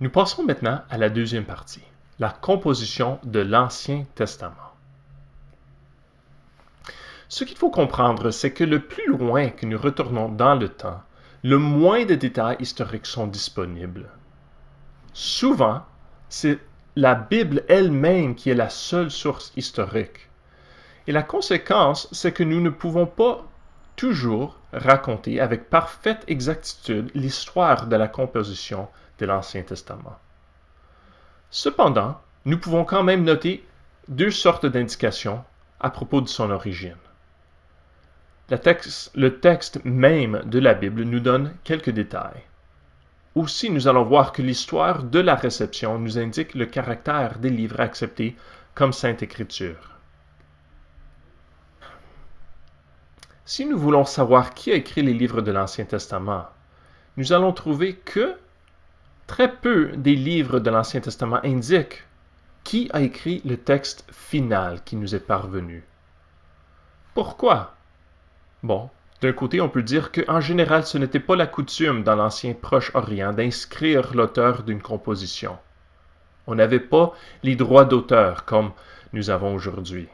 Nous passons maintenant à la deuxième partie, la composition de l'Ancien Testament. Ce qu'il faut comprendre, c'est que le plus loin que nous retournons dans le temps, le moins de détails historiques sont disponibles. Souvent, c'est la Bible elle-même qui est la seule source historique. Et la conséquence, c'est que nous ne pouvons pas toujours raconter avec parfaite exactitude l'histoire de la composition de l'Ancien Testament. Cependant, nous pouvons quand même noter deux sortes d'indications à propos de son origine. Le texte même de la Bible nous donne quelques détails. Aussi, nous allons voir que l'histoire de la réception nous indique le caractère des livres acceptés comme Sainte Écriture. Si nous voulons savoir qui a écrit les livres de l'Ancien Testament, nous allons trouver que très peu des livres de l'Ancien Testament indiquent qui a écrit le texte final qui nous est parvenu. Pourquoi? Bon, d'un côté, on peut dire qu'en général, ce n'était pas la coutume dans l'ancien Proche-Orient d'inscrire l'auteur d'une composition. On n'avait pas les droits d'auteur comme nous avons aujourd'hui.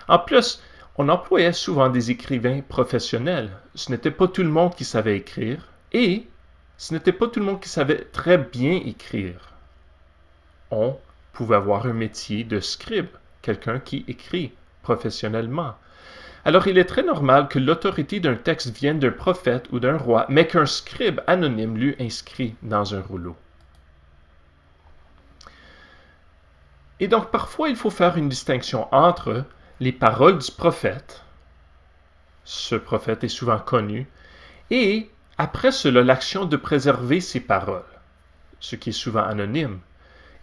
En plus, on employait souvent des écrivains professionnels. Ce n'était pas tout le monde qui savait écrire et ce n'était pas tout le monde qui savait très bien écrire. On pouvait avoir un métier de scribe, quelqu'un qui écrit professionnellement. Alors il est très normal que l'autorité d'un texte vienne d'un prophète ou d'un roi, mais qu'un scribe anonyme l'eût inscrit dans un rouleau. Et donc parfois il faut faire une distinction entre les paroles du prophète, ce prophète est souvent connu, et après cela l'action de préserver ces paroles, ce qui est souvent anonyme.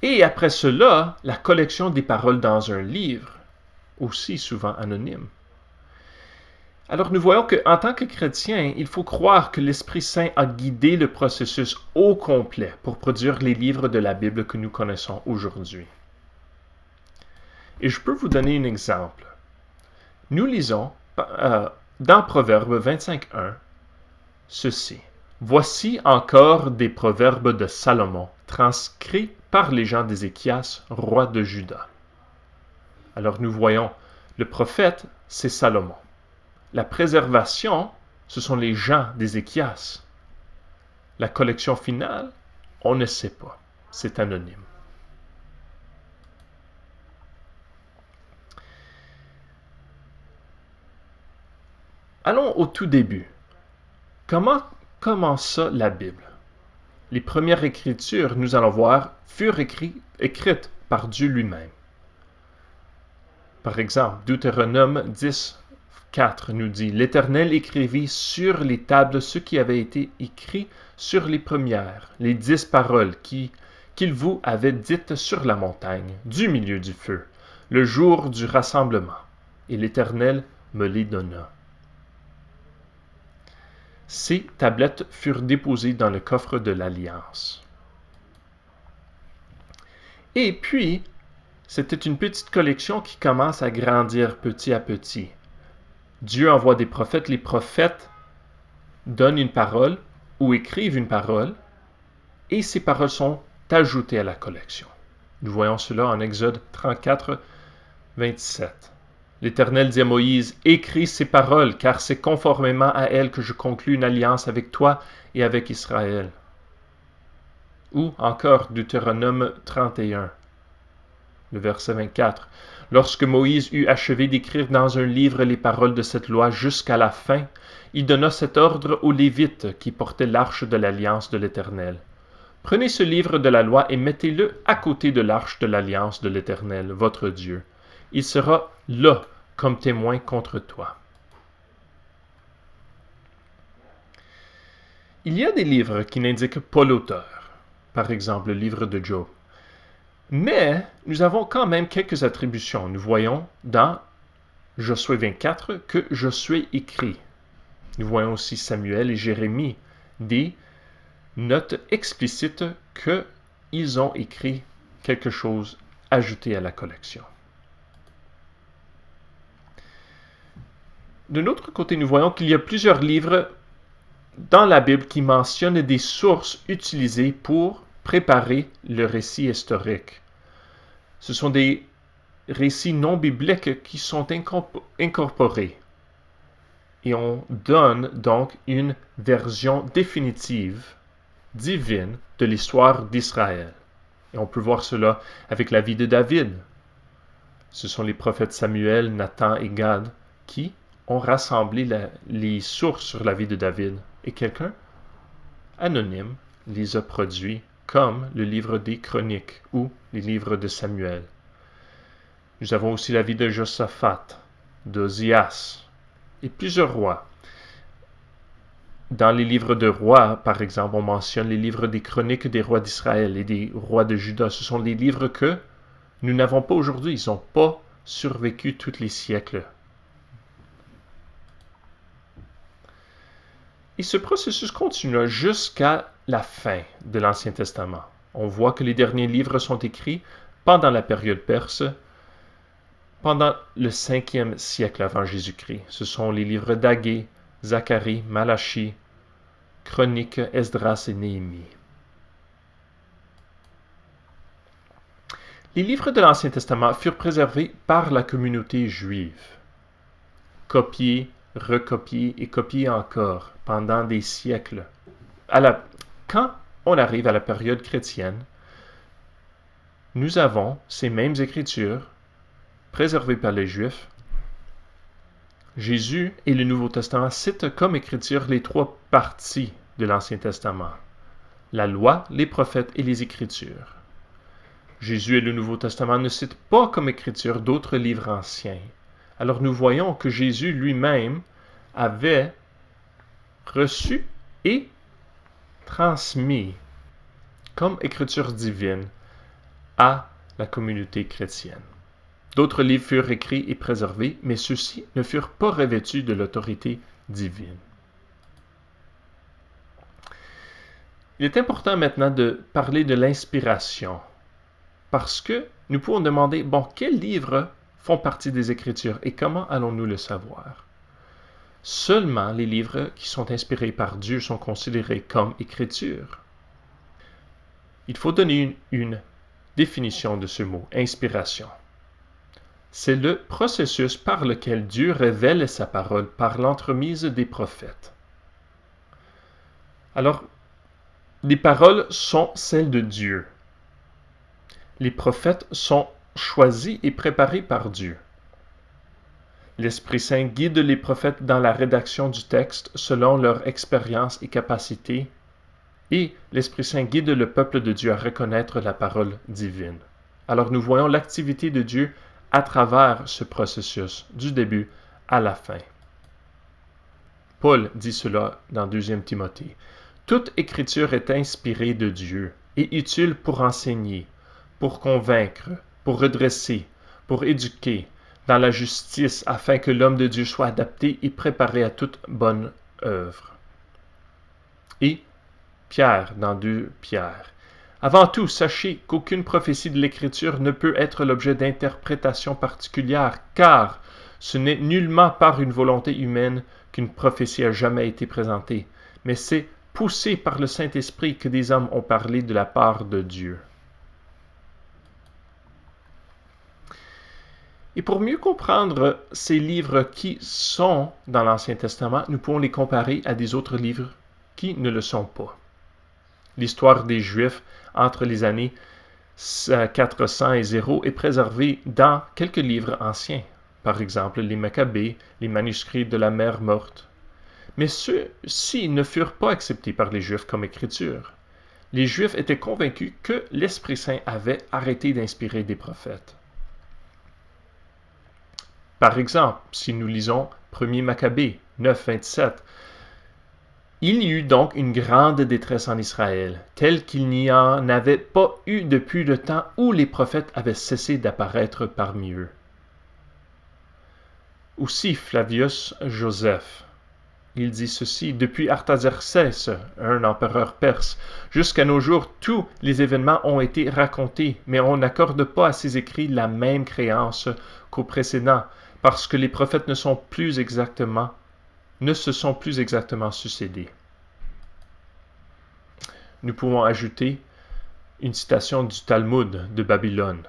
Et après cela, la collection des paroles dans un livre, aussi souvent anonyme. Alors nous voyons qu'en tant que chrétien, il faut croire que l'Esprit Saint a guidé le processus au complet pour produire les livres de la Bible que nous connaissons aujourd'hui. Et je peux vous donner un exemple. Nous lisons dans Proverbes 25.1 ceci. Voici encore des proverbes de Salomon, transcrits par les gens d'Ézéchias, roi de Juda. Alors nous voyons, le prophète, c'est Salomon. La préservation, ce sont les gens d'Ézéchias. La collection finale, on ne sait pas. C'est anonyme. Allons au tout début. Comment commença la Bible? Les premières écritures, nous allons voir, furent écrites par Dieu lui-même. Par exemple, Deutéronome 10.4 nous dit « L'Éternel écrivit sur les tables ce qui avait été écrit sur les premières, les 10 paroles qu'il vous avait dites sur la montagne, du milieu du feu, le jour du rassemblement. Et l'Éternel me les donna. » Ces tablettes furent déposées dans le coffre de l'Alliance. Et puis, c'était une petite collection qui commence à grandir petit à petit. Dieu envoie des prophètes, les prophètes donnent une parole ou écrivent une parole, et ces paroles sont ajoutées à la collection. Nous voyons cela en Exode 34, 27. L'Éternel dit à Moïse, « Écris ces paroles, car c'est conformément à elles que je conclus une alliance avec toi et avec Israël. » Ou encore Deutéronome 31, le verset 24. « Lorsque Moïse eut achevé d'écrire dans un livre les paroles de cette loi jusqu'à la fin, il donna cet ordre aux Lévites qui portaient l'arche de l'alliance de l'Éternel. Prenez ce livre de la loi et mettez-le à côté de l'arche de l'alliance de l'Éternel, votre Dieu. Il sera là comme témoin contre toi. » Il y a des livres qui n'indiquent pas l'auteur, par exemple le livre de Job. Mais nous avons quand même quelques attributions. Nous voyons dans Josué 24 que Josué écrit. Nous voyons aussi Samuel et Jérémie, des notes explicites qu'ils ont écrit quelque chose ajouté à la collection. De l'autre côté, nous voyons qu'il y a plusieurs livres dans la Bible qui mentionnent des sources utilisées pour préparer le récit historique. Ce sont des récits non bibliques qui sont incorporés. Et on donne donc une version définitive, divine, de l'histoire d'Israël. Et on peut voir cela avec la vie de David. Ce sont les prophètes Samuel, Nathan et Gad qui ont rassemblé les sources sur la vie de David. Et quelqu'un, anonyme, les a produits comme le livre des Chroniques ou les livres de Samuel. Nous avons aussi la vie de Josaphat, d'Ozias et plusieurs rois. Dans les livres de rois, par exemple, on mentionne les livres des chroniques des rois d'Israël et des rois de Juda. Ce sont des livres que nous n'avons pas aujourd'hui. Ils n'ont pas survécu tous les siècles. Et ce processus continua jusqu'à la fin de l'Ancien Testament. On voit que les derniers livres sont écrits pendant la période perse, pendant le 5e siècle avant Jésus-Christ. Ce sont les livres d'Agé, Zacharie, Malachie, Chroniques, Esdras et Néhémie. Les livres de l'Ancien Testament furent préservés par la communauté juive, copiés, recopiés et copiés encore pendant des siècles. Quand on arrive à la période chrétienne, nous avons ces mêmes écritures préservées par les Juifs. Jésus et le Nouveau Testament citent comme écriture les 3 parties de l'Ancien Testament: la loi, les prophètes et les Écritures. Jésus et le Nouveau Testament ne citent pas comme écriture d'autres livres anciens. Alors nous voyons que Jésus lui-même avait reçu et transmis comme écriture divine à la communauté chrétienne. D'autres livres furent écrits et préservés, mais ceux-ci ne furent pas revêtus de l'autorité divine. Il est important maintenant de parler de l'inspiration, parce que nous pouvons demander, quels livres font partie des Écritures et comment allons-nous le savoir? Seulement les livres qui sont inspirés par Dieu sont considérés comme Écriture. Il faut donner une définition de ce mot, inspiration. C'est le processus par lequel Dieu révèle sa parole par l'entremise des prophètes. Alors, les paroles sont celles de Dieu. Les prophètes sont choisis et préparés par Dieu. L'Esprit Saint guide les prophètes dans la rédaction du texte selon leur expérience et capacité, et l'Esprit Saint guide le peuple de Dieu à reconnaître la parole divine. Alors nous voyons l'activité de Dieu à travers ce processus, du début à la fin. Paul dit cela dans 2 Timothée. Toute écriture est inspirée de Dieu et utile pour enseigner, pour convaincre, pour redresser, pour éduquer, dans la justice, afin que l'homme de Dieu soit adapté et préparé à toute bonne œuvre. Et Pierre, dans 2 Pierre. Avant tout, sachez qu'aucune prophétie de l'Écriture ne peut être l'objet d'interprétation particulière, car ce n'est nullement par une volonté humaine qu'une prophétie a jamais été présentée, mais c'est poussé par le Saint-Esprit que des hommes ont parlé de la part de Dieu. Et pour mieux comprendre ces livres qui sont dans l'Ancien Testament, nous pouvons les comparer à des autres livres qui ne le sont pas. L'histoire des Juifs entre les années 400 et 0 est préservée dans quelques livres anciens, par exemple les Maccabées, les manuscrits de la mer morte. Mais ceux-ci ne furent pas acceptés par les Juifs comme écriture. Les Juifs étaient convaincus que l'Esprit Saint avait arrêté d'inspirer des prophètes. Par exemple, si nous lisons 1er Maccabée 9, 27, il y eut donc une grande détresse en Israël, telle qu'il n'y en avait pas eu depuis le temps où les prophètes avaient cessé d'apparaître parmi eux. Aussi Flavius Joseph, il dit ceci: depuis Artaxerxès, un empereur perse, jusqu'à nos jours, tous les événements ont été racontés, mais on n'accorde pas à ces écrits la même créance qu'aux précédents, parce que les prophètes ne se sont plus exactement succédés. Nous pouvons ajouter Une citation du Talmud de Babylone.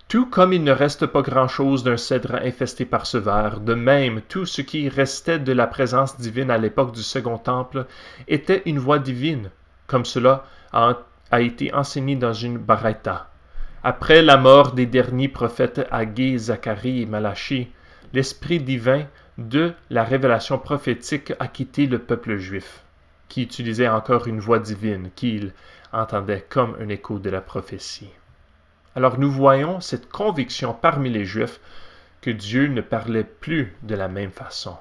Tout comme il ne reste pas grand-chose d'un cèdre infesté par ce ver, de même tout ce qui restait de la présence divine à l'époque du Second Temple était une voix divine, comme cela a été enseigné dans une Baraita. Après la mort des derniers prophètes Haggé, Zacharie et Malachi, l'esprit divin de la révélation prophétique a quitté le peuple juif, qui utilisait encore une voix divine qu'il entendait comme un écho de la prophétie. Alors nous voyons cette conviction parmi les Juifs que Dieu ne parlait plus de la même façon.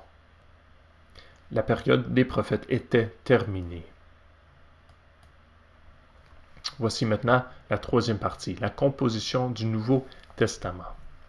La période des prophètes était terminée. Voici maintenant la troisième partie, la composition du Nouveau Testament.